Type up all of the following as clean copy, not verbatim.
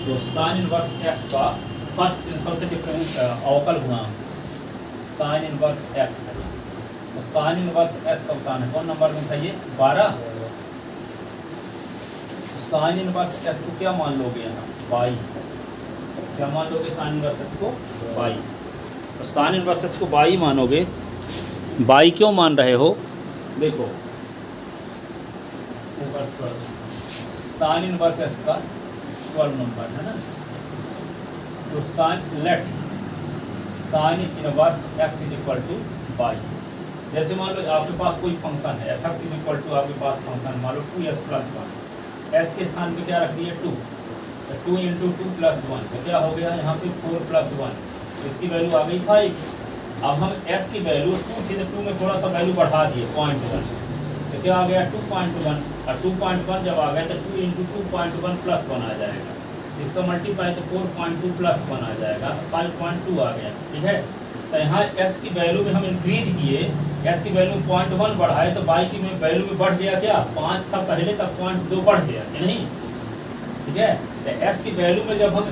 तो sine inverse s का first principle से डिफरेंस अवकल गुणांक साइन इनवर्स एक्स है। तो साइन इनवर्स एस का बताना कौन नंबर में था ये 12। तो साइन इनवर्स एस को क्या मान लोगे यहाँ बाई, क्या मान लोगे साइन इनवर्स एस को बाई। तो साइन इनवर्स एस को बाई मानोगे। बाई क्यों मान रहे हो, देखो साइन इनवर्स एस का 12 नंबर है ना। तो sine let sine inverse x is equal to y. जैसे मान लो आपके पास कोई फंक्शन है F x is equal to आपके पास फंक्शन मान लो 2s + 1, एस के स्थान पे क्या रख दिया 2, तो 2 × 2 + 1 तो क्या हो गया यहाँ पे 4 + 1, इसकी वैल्यू आ गई 5। अब हम s की वैल्यू 2 थी तो 2 में थोड़ा सा वैल्यू बढ़ा दिए 0.1 तो क्या आ गया 2.1, और 2.1 जब आ गया तो 2 × 2.1 + 1 आ जाएगा, इसका मल्टीप्लाई तो 4.2 + 1 आ जाएगा, 5.2 आ गया। ठीक है, तो यहाँ s की वैल्यू में हम इंक्रीज किए, s की वैल्यू 0.1 बढ़ाए तो y की वैल्यू में बढ़ गया क्या 5 था पहले तब 0.2 बढ़ गया कि नहीं। ठीक है, तो s की वैल्यू में जब हम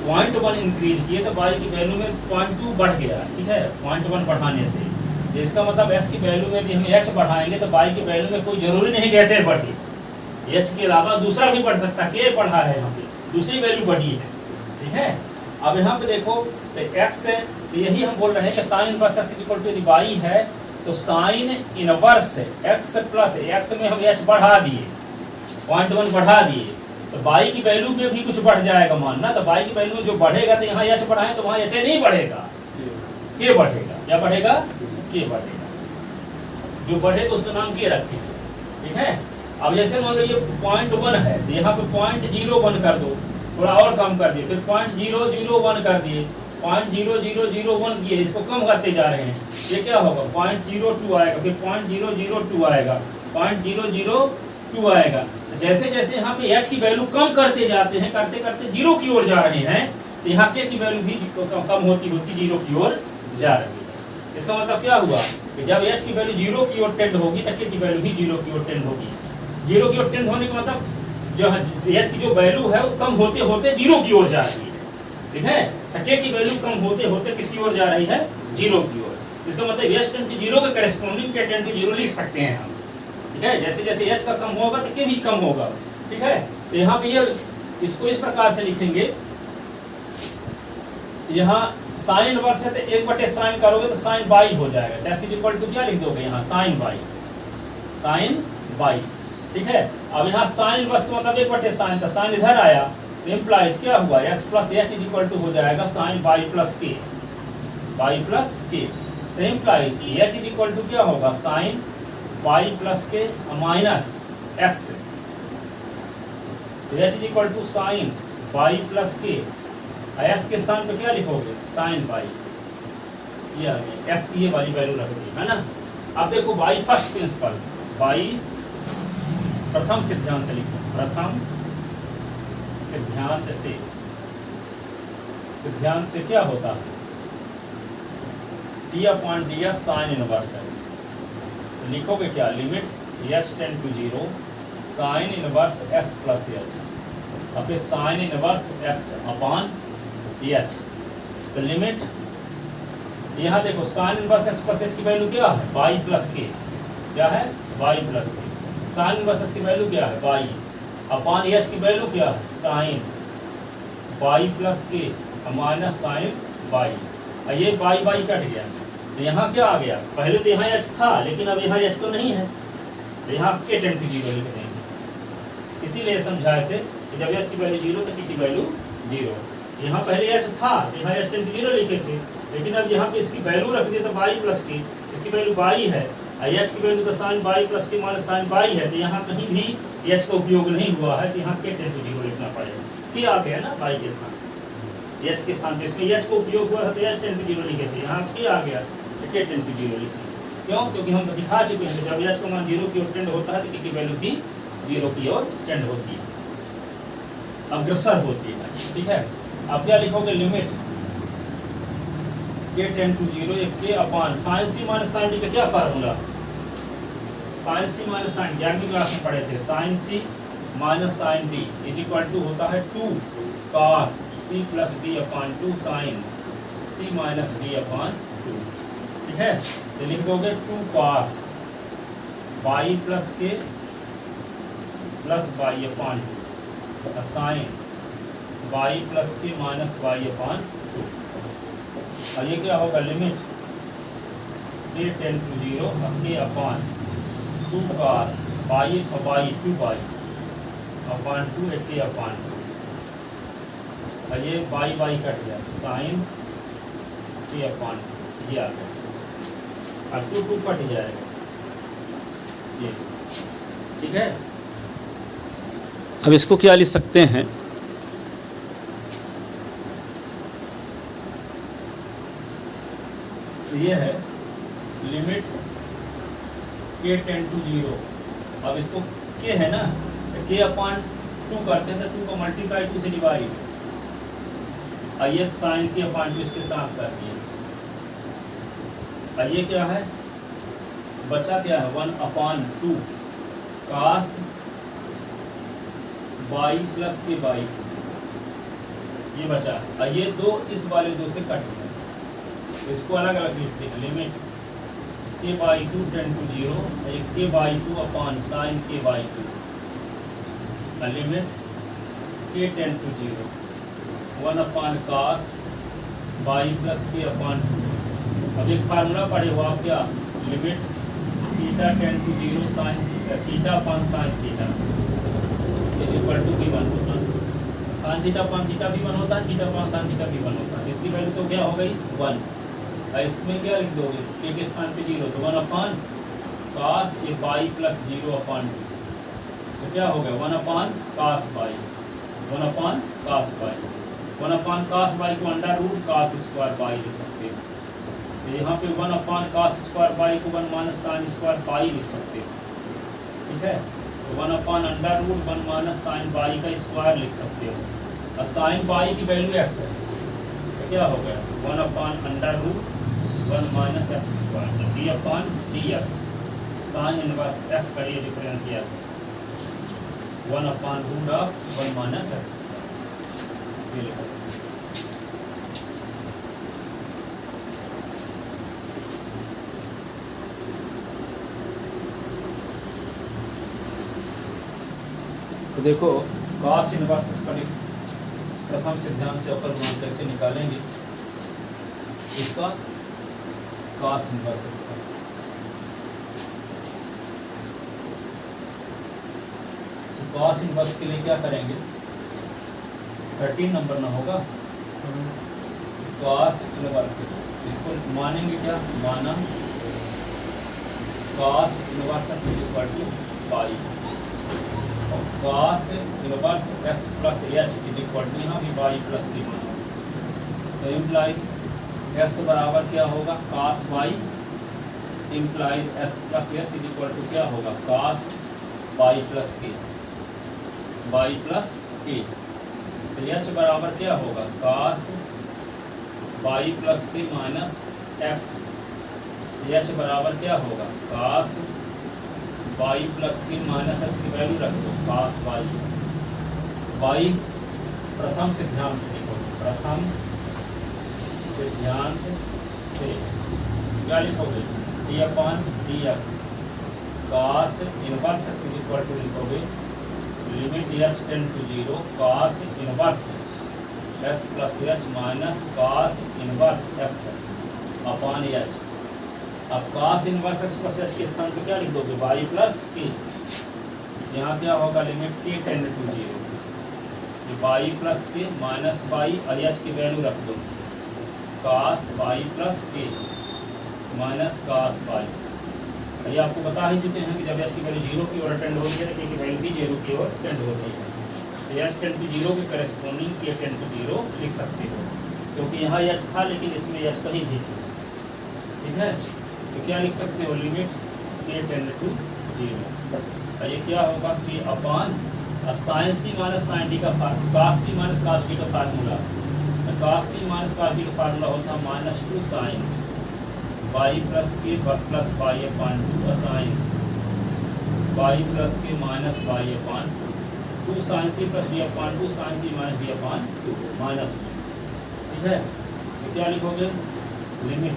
0.1 इंक्रीज किए तो y की वैल्यू में 0.2 बढ़ गया। ठीक है, 0.1 बढ़ाने से इसका मतलब s की वैल्यू में भी हम h बढ़ाएंगे तो y की वैल्यू में कोई जरूरी नहीं कि h बढ़े, h के अलावा दूसरा भी बढ़ सकता है, k बढ़ा है यहाँ पे दूसरी वैल्यू बढ़ी है। ठीक है, अब यहाँ पे देखो तो x है तो यही हम बोल रहे हैं कि sine inverse x equal to यदि y है तो sine inverse x plus x में हम h बढ़ा दिए 0.1 बढ़ा दिए तो y की वैल्यू में भी कुछ बढ़ जाएगा मानना, तो y की वैल्यू में जो बढ़ेगा तो यहाँ h बढ़ाएं तो वहाँ h नहीं बढ़ेगा, k बढ़ेगा। क्या बढ़ेगा, k बढ़ेगा, जो बढ़ेगा उसका नाम k रखें। ठीक है, अब जैसे मान लो ये 0.1 है तो यहाँ पे 0.01 कर दो, थोड़ा और कम कर दिए, फिर 0.001 कर दिए, 0.0001 किए, इसको कम करते जा रहे हैं, ये क्या होगा 0.02 आएगा, फिर 0.002 आएगा, 0.002 आएगा। जैसे जैसे यहाँ पे h की वैल्यू कम करते जाते हैं, करते करते 0 की ओर जा रहे हैं, तो यहाँ k की वैल्यू भी कम होती होती 0 की ओर जा रही है। इसका मतलब क्या हुआ कि जब h की वैल्यू 0 की ओर टेंड होगी तो k की वैल्यू भी 0 की ओर टेंड होगी। 0 की ओर टेंड होने का मतलब जो h की जो वैल्यू है वो कम होते होते 0 की ओर जा रही है। ठीक है, k की वैल्यू कम होते होते किसकी ओर जा रही है 0 की ओर। इसका मतलब h टेंड टू 0 के करेस्पॉन्डिंग k टेंड टू 0 लिख सकते हैं हम। ठीक है, जैसे जैसे h का कम होगा तो k भी कम होगा। ठीक है, तो यहाँ पे ये इसको इस प्रकार से लिखेंगे, यहाँ साइन इनवर्स है तो 1/sin करोगे तो साइन बाई हो जाएगा, दैट इज इक्वल टू क्या लिख दोगे यहाँ साइन बाई, साइन बाई। ठीक है, अब यहाँ साइन इनवर्स का मतलब 1/sin, तो साइन इधर आया तो इम्प्लाइज क्या हुआ s + h is equal to हो जाएगा sine by plus k, y plus k। तो implies h is equal to क्या होगा sine by plus k minus x, तो h is equal to sine by plus k, s के स्थान पे क्या लिखोगे साइन बाई, ये आ गया s की ये वाली वैल्यू रख दी है ना। अब देखो बाई फर्स्ट प्रिंसिपल, बाई प्रथम सिद्धांत से लिखो, प्रथम सिद्धांत से, सिद्धांत से क्या होता है d/ds साइन इनवर्स x, तो लिखोगे क्या limit h tend to 0 sine inverse x plus h, और फिर sine inverse x upon h, तो लिमिट यहाँ देखो sine inverse x plus h की वैल्यू क्या है बाई प्लस k, क्या है y plus k, sine inverse x की वैल्यू क्या है बाई, अपॉन h की वैल्यू क्या है sine by plus k minus sine y, और ये बाई बाई कट गया तो यहाँ क्या आ गया, पहले तो यहाँ h था लेकिन अब यहाँ h तो नहीं है, तो यहाँ k टेंड टू 0 लिख देंगे। इसीलिए समझाए थे कि जब h की वैल्यू 0 तो k की वैल्यू 0, यहाँ पहले h था तो यहाँ h टेंड टू 0 लिखे थे, लेकिन अब यहाँ पे इसकी वैल्यू रख दिए तो बाई प्लस k, इसकी वैल्यू बाई है, h की वैल्यू तो sine by plus k minus sine y है, तो यहाँ कहीं भी h का उपयोग नहीं हुआ है, तो यहाँ k टेंड टू 0 लिखना पड़ेगा। k आ गया ना बाई के स्थान, h के स्थान पे इसमें h का उपयोग हुआ है तो h टेंड टू 0 लिखे थे, यहाँ k आ गया तो k टेंड टू 0 लिखे। क्यों, क्योंकि हम दिखा चुके हैं जब h का मान 0 की ओर टेंड होता है तो k की वैल्यू भी 0 की ओर टेंड होती है, अग्रसर होती है। ठीक है, अब क्या लिखोगे लिमिट k टेंड टू 0 ये k upon sine c minus sine d का क्या formula, sine c minus sine 11वीं क्लास में पढ़े थे, sine c minus sine D is equal to होता है 2 cos C plus D upon 2 sine C minus D upon 2। ठीक है, तो लिख दोगे 2 कॉस बाई प्लस के plus by upon 2 sine by plus के माइनस बाई अपान 2। और ये क्या होगा, लिमिट के टेन टू 0 के upon 2 cos by by 2 by upon 2 के अपान 2। और ये बाई बाई कट गया, साइन के अपान ये आ गया, और 2 कट जाएगा ये। ठीक है, अब इसको क्या लिख सकते हैं, तो ये है लिमिट के टेन टू 0। अब इसको के है ना, तो के अपान 2 करते हैं तो 2 को मल्टीप्लाई 2 से डिवाइड, और ये साइन के अपान 2 इसके साथ कर दिए। और ये क्या है, बचा क्या है 1 अपान 2 कास बाई प्लस के बाई, ये बचा। और ये 2 इस वाले 2 से कट गया, तो इसको अलग अलग लिखते हैं, लिमिट के बाई 2 टेन टू 0 एक k by 2 upon sine k by 2, limit k tend to 0 1 upon cos y plus k upon 2। अब एक फार्मूला पढ़े हो आप, क्या, limit theta tend to 0 sine theta upon sine theta is equal to भी 1 होता है, साइन थीटा अपान theta भी 1 होता है, थीटा अपान साइन थीटा भी 1 होता है। इसकी वैल्यू तो क्या हो गई 1। इसमें क्या लिख दोगे, के स्थान पे 0, तो 1 upon cos A by plus 0 upon 2, तो क्या हो गया 1 upon cos y, 1 upon cos y, 1 upon cos y को under root cos square y लिख सकते हो। तो यहाँ पे 1 अपान कास स्क्वायर बाई को 1 माइनस साइन स्क्वायर बाई लिख सकते हो। ठीक है, तो 1 upon under root 1 minus sine y का स्क्वायर लिख सकते हो, और साइन बाई की वैल्यू एक्स है, तो क्या हो गया 1 upon under root 1 minus x square d upon D x, sine inverse x का ये डिफरेंस ये आता है 1 upon root of 1 minus x square, ये लिखा। तो देखो कॉस इनवर्स इसका प्रथम सिद्धांत से अवकल मान कैसे निकालेंगे, इसका कॉस इनवर्स इसका। तो कॉस इनवर्स के लिए क्या करेंगे, 13 नंबर ना होगा, कॉस इनवर्स इसको मानेंगे क्या, माना cos inverse is equal to pi, और cos inverse x plus h is equal to यहाँ भी बाई प्लस की माना, तो इम्प्लाइज एस बराबर क्या होगा cos y, implies s plus h is equal to क्या होगा cos y plus k, y plus k. तो एच बराबर क्या होगा कास बाई प्लस के माइनस एक्स, एच बराबर क्या होगा कास बाई प्लस के माइनस एस की वैल्यू रख दो, कास बाई बाई प्रथम सिद्धांत से लिखो, प्रथम सिद्धांत से क्या लिखोगे d upon D x cos inverse x is equal to लिखोगे limit h tends to 0 cos inverse x plus h minus cos inverse x upon h. अब cos inverse x plus h के स्थान पे क्या लिख दोगे बाई प्लस के, यहाँ क्या होगा limit k tend to 0 by plus के माइनस बाई और एच की वैल्यू रख दो कास बाई प्लस के माइनस कास बाई। ये आपको बता ही चुके हैं कि जब एच की वैल्यू 0 की ओर टेंड होती है तो के की वैल्यू भी 0 की ओर टेंड होती है, तो एच टेंड टू 0 के करेस्पॉन्डिंग के टेंड टू 0 लिख सकते हो, क्योंकि यहाँ एच था लेकिन इसमें एच कहीं थी। ठीक है, तो क्या लिख सकते हो लिमिट के टेंड टू 0, ये क्या होगा कि upon sine C minus sine D का cos C minus cos D का formula, cos C minus cos D का फार्मूला होता है -2 साइन बाई प्लस के plus by upon 2 sine by plus के minus by upon 2। 2 sine C plus D upon 2 sine C minus D upon 2 minus में, ठीक है। तो क्या लिखोगे, limit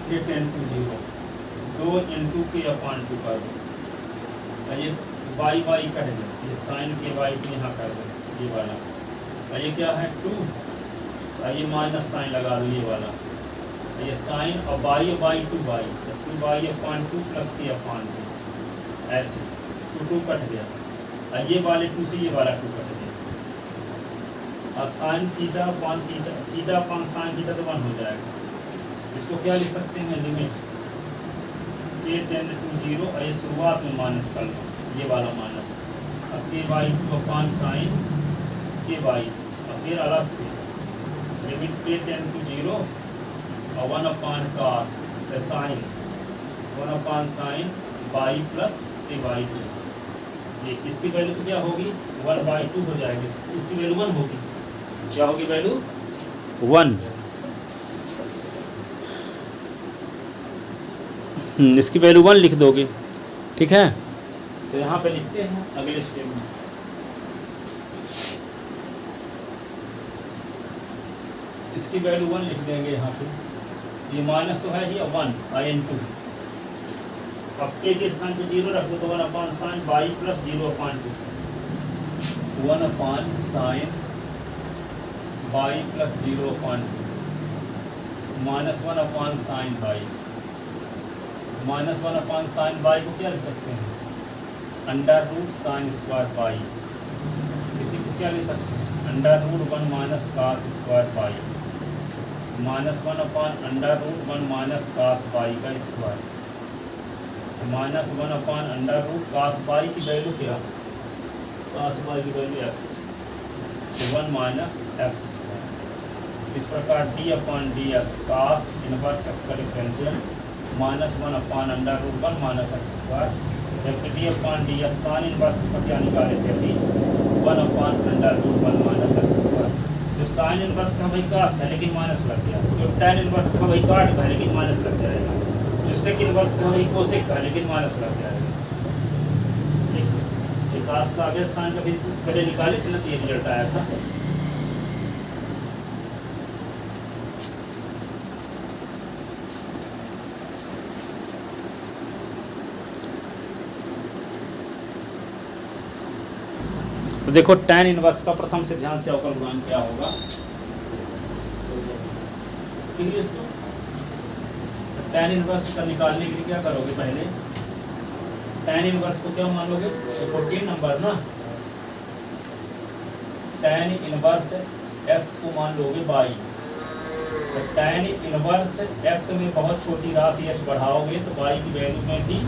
k tend to 0 2 into के अपान 2 कर दो, ये बाई बाई कट गया, ये साइन के बाई को यहाँ कर दो, ये वाला, और ये क्या है 2, और ये माइनस साइन लगा दो, ये वाला, ये साइन और बाई बाई 2 बाई, तो 2 by upon 2 plus k upon 2, ऐसे 2 कट गया, और ये वाले 2 से ये वाला 2 कट गया, और साइन थीटा अपान theta, theta upon sine theta तो 1 हो जाएगा। इसको क्या लिख सकते हैं, लिमिट के टेन टू 0, और ये शुरुआत में माइनस कर लो, ये वाला माइनस, अब के by 2 upon sine k by, और फिर अलग से लिमिट के टेन टू 0 और 1 upon cos sine 1 upon sine by plus k by 2, ये इसकी वैल्यू तो क्या होगी 1/2 हो जाएगी, इसकी वैल्यू 1 होगी, क्या होगी वैल्यू 1, इसकी वैल्यू 1 लिख दोगे, ठीक है। तो यहाँ पे लिखते हैं अगले स्टेप में, इसकी वैल्यू 1 लिख देंगे यहाँ पे, ये माइनस तो है ही 1 in2, अब के स्थान पे 0 रख दो तो 1 upon sine by plus 0 upon 2, 1 upon sine by plus 0 upon 2 minus 1 upon sine y, minus 1 upon sine y को क्या लिख सकते हैं, under root sine square y, इसी को क्या लिख सकते हैं, under root 1 minus cos square y, minus 1 upon under root 1 minus cos y का square, minus 1 upon under root cos y की वैल्यू क्या, कास बाई की value x, 1 minus x square. इस प्रकार d upon D S cos inverse x का differential minus 1 upon under root 1 minus x square, जबकि D upon D S sine inverse इसका क्या निकाले थे अभी 1 upon under root 1 minus x square. जो साइन इनवर्स का वही कास है लेकिन माइनस लग गया, जो टैन इनवर्स का वही काट का है लेकिन माइनस लग जाएगा, जो सेक इनवर्स का वही कोसेक का है लेकिन माइनस लग जाएगा, ठीक है। कास का अगर साइन का भी पहले निकाले थे ना तो ये रिजल्ट आया था। तो देखो tan इनवर्स का प्रथम से ध्यान से अवकल गुणांक क्या होगा, tan इनवर्स का निकालने के लिए क्या करोगे, पहले tan इनवर्स को क्या मान लोगे, 14 नंबर ना, tan इनवर्स x को मान लोगे बाई, तो tan इनवर्स x में बहुत छोटी राशि h बढ़ाओगे तो y की वैल्यू में भी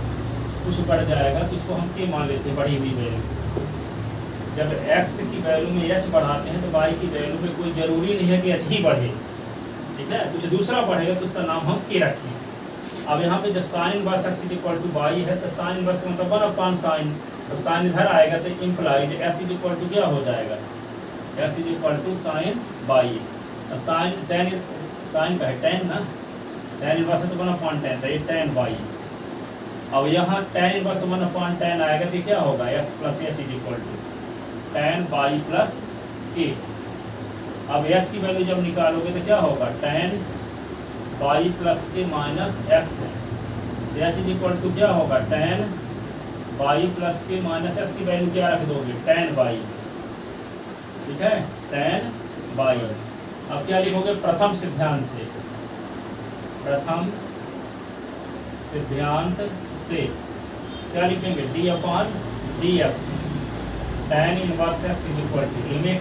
कुछ बढ़ जाएगा, तो इसको हम k मान लेते हैं, बढ़ी हुई वैल्यू। जब x की वैल्यू में h बढ़ाते हैं तो y की वैल्यू में कोई ज़रूरी नहीं है कि h ही बढ़े, ठीक है, कुछ दूसरा बढ़ेगा तो उसका नाम हम k रखें। अब यहाँ पे जब sign inverse x equal to by है तो साइन इनवर्स का मतलब 1 अपान साइन, तो साइन इधर आएगा तो इम्प्लाइज s इक्वल टू क्या हो जाएगा, s equal to sine y, sine tan sine का है टेन ना, टेन इनवर्स है तो 1 अपान टेन, तो ये टेन बाई। अब यहाँ टेन इनवर्स तो 1 अपान टेन आएगा तो क्या होगा, s plus H equal to tan y plus k. अब h की वैल्यू जब निकालोगे तो क्या होगा, tan बाई प्लस के माइनस एक्स है, h इज इक्वल टू क्या होगा, tan बाई प्लस के माइनस एक्स की वैल्यू क्या रख दोगे, tan बाई, ठीक है, tan बाई। अब क्या लिखोगे, प्रथम सिद्धांत से, प्रथम सिद्धांत से क्या लिखेंगे, d upon D x, tan inverse x is equal to limit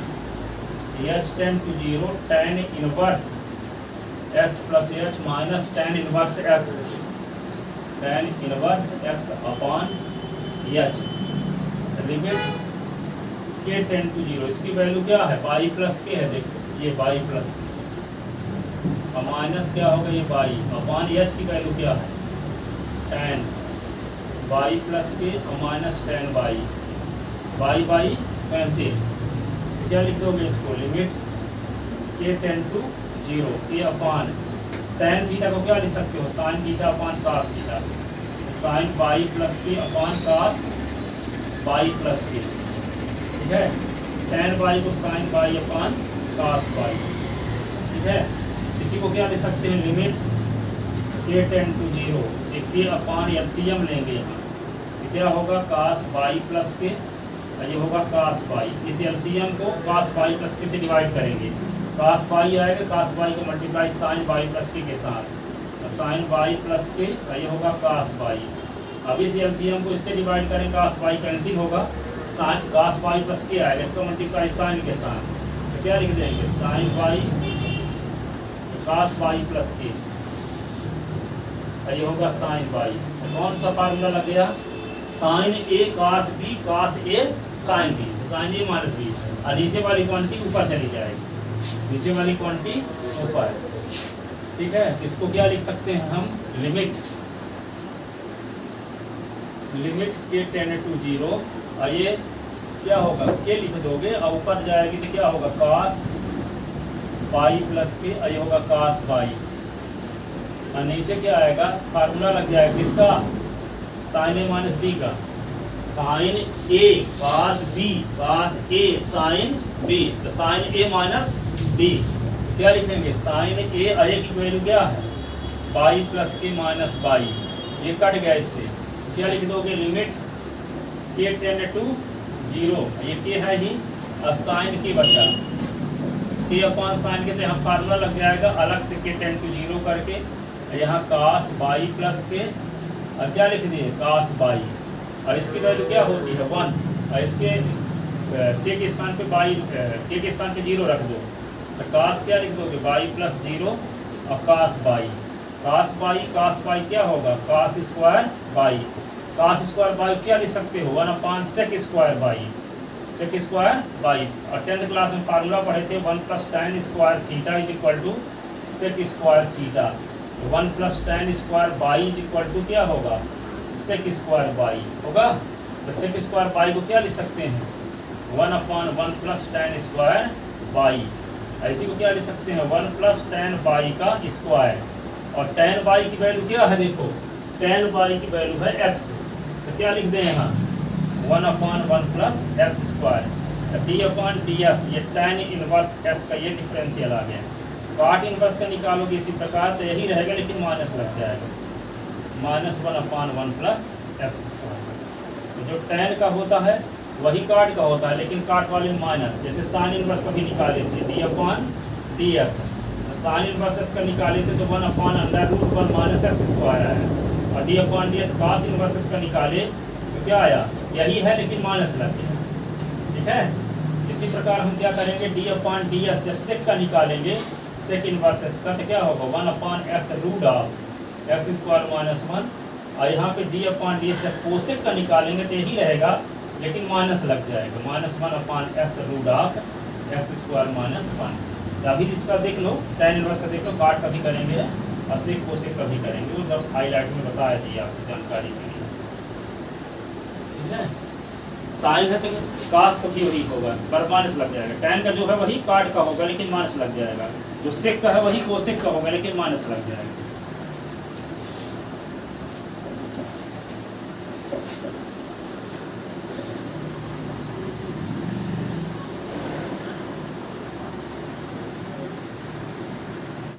h tend to 0 tan inverse s plus h minus tan inverse x, tan inverse x upon h, limit k tend to 0, इसकी value क्या है, y plus के है, देखो ये by plus के, और minus क्या होगा, ये बाई अपान h की वैल्यू क्या है, tan बाई प्लस के और minus tan by, by by cancel, तो क्या लिख दोगे इसको, लिमिट के टेन टू 0 के अपान tan थीटा को क्या लिख सकते हो, sine theta upon cos theta, sine by plus k upon cos y plus k, ठीक है। tan बाई को sine y upon cos y, ठीक है। इसी को क्या लिख सकते हैं, लिमिट के टेंड टू 0, के अपान एलसीएम लेंगे यहाँ, क्या होगा कास बाई प्लस के, ये होगा कास बाई। इस एलसीएम को कास बाई प्लस के से डिवाइड करेंगे, कास बाई आएगा, कास बाई को मल्टीप्लाई साइन बाई प्लस के साथ, साइन बाई प्लस के, ये होगा कास बाई। अब इस एलसीएम को इससे डिवाइड करें, कास बाई कैंसिल होगा, साइन कास बाई प्लस के आएगा, इसका मल्टीप्लाई साइन के साथ, तो क्या लिख देंगे sine y cos y plus k, ये होगा साइन बाई। कौन सा फार्मूला लग गया, साइन ए कास बी कास ए साइन बी, साइन ए माइनस बी, और नीचे वाली क्वांटिटी ऊपर चली जाएगी, नीचे वाली क्वांटिटी ऊपर, ठीक है। इसको क्या लिख सकते हैं हम, लिमिट के टेंड टू 0, और ये क्या होगा के लिख दोगे और ऊपर जाएगी तो क्या होगा कास बाई प्लस के, ये होगा कास बाई, और नीचे क्या आएगा फार्मूला लग जाएगा किसका, साइन ए माइनस बी का, साइन ए कास बी कास ए साइन बी, तो साइन ए माइनस बी क्या लिखेंगे, साइन ए की वैल्यू क्या है बाई प्लस के माइनस बाई, ये कट गया इससे, क्या लिख दोगे लिमिट के टेंड टू 0, ये के है ही, और साइन के बचा, के अपान साइन के, तो यहाँ फार्मूला लग जाएगा अलग से के टेंड टू 0 करके, यहाँ कास बाई प्लस के, और क्या लिख दिए कास बाई, और इसकी वैल्यू क्या होती है 1, और इसके के स्थान पे बाई, के स्थान पे 0 रख दो, तो कास क्या लिख दोगे बाई प्लस 0 और कास बाई क्या होगा cos square y, cos square y क्या लिख सकते हो 1 upon sec square y, sec square y, और 10th क्लास में फार्मूला पढ़े थे 1 plus tan square theta is equal to sec square theta, 1 plus tan square y is equal to क्या होगा सेक स्क्वायर बाई होगा, तो सेक स्क्वायर बाई को क्या लिख सकते हैं 1 अपान 1 प्लस tan स्क्वायर बाई, ऐसी को क्या लिख सकते हैं 1 प्लस tan बाई का स्क्वायर, और tan बाई की वैल्यू क्या है देखो, tan बाई की वैल्यू है x, तो क्या लिख दें यहाँ 1 अपान 1 plus x square, d upon D S, ये tan इनवर्स s का ये डिफरेंशियल आ गया, काट इनवर्स का निकालोगे इसी प्रकार तो यही रहेगा, लेकिन माइनस लग जाएगा, -1 अपान 1 प्लस एक्स स्क्वायर, तो जो tan का होता है वही काट का होता है, लेकिन काट वाले माइनस, जैसे साइन इनवर्स का भी निकाले थे d upon D S, sine inverse s का निकाले थे तो 1 अपान √1 माइनस एक्स स्क्वायर आया, और D upon D S cos inverse s का निकाले तो क्या आया यही है, लेकिन माइनस लग गया, ठीक है। इसी प्रकार हम क्या करेंगे डी अपान डी एस, जब सेक का निकालेंगे सेक इनवर्स एस का, तो क्या होगा 1 upon s root of x square minus 1, और यहाँ पे डी अपान डी एस जब कोसेक का निकालेंगे तो यही रहेगा, लेकिन माइनस लग जाएगा, -1 upon s root of x square minus 1। तो अभी इसका देख लो, tan इनवर्स का देख लो, काट का भी करेंगे और सेक कोसेक का भी करेंगे, वो सब हाईलाइट में बताया दिया आपको जानकारी के लिए, ठीक है। साइन है तो कास का भी वही होगा, पर माइनस लग जाएगा, tan का जो है वही काट का होगा लेकिन माइनस लग जाएगा, जो सेक का है वही कोसेक का होगा लेकिन माइनस लग जाएगा।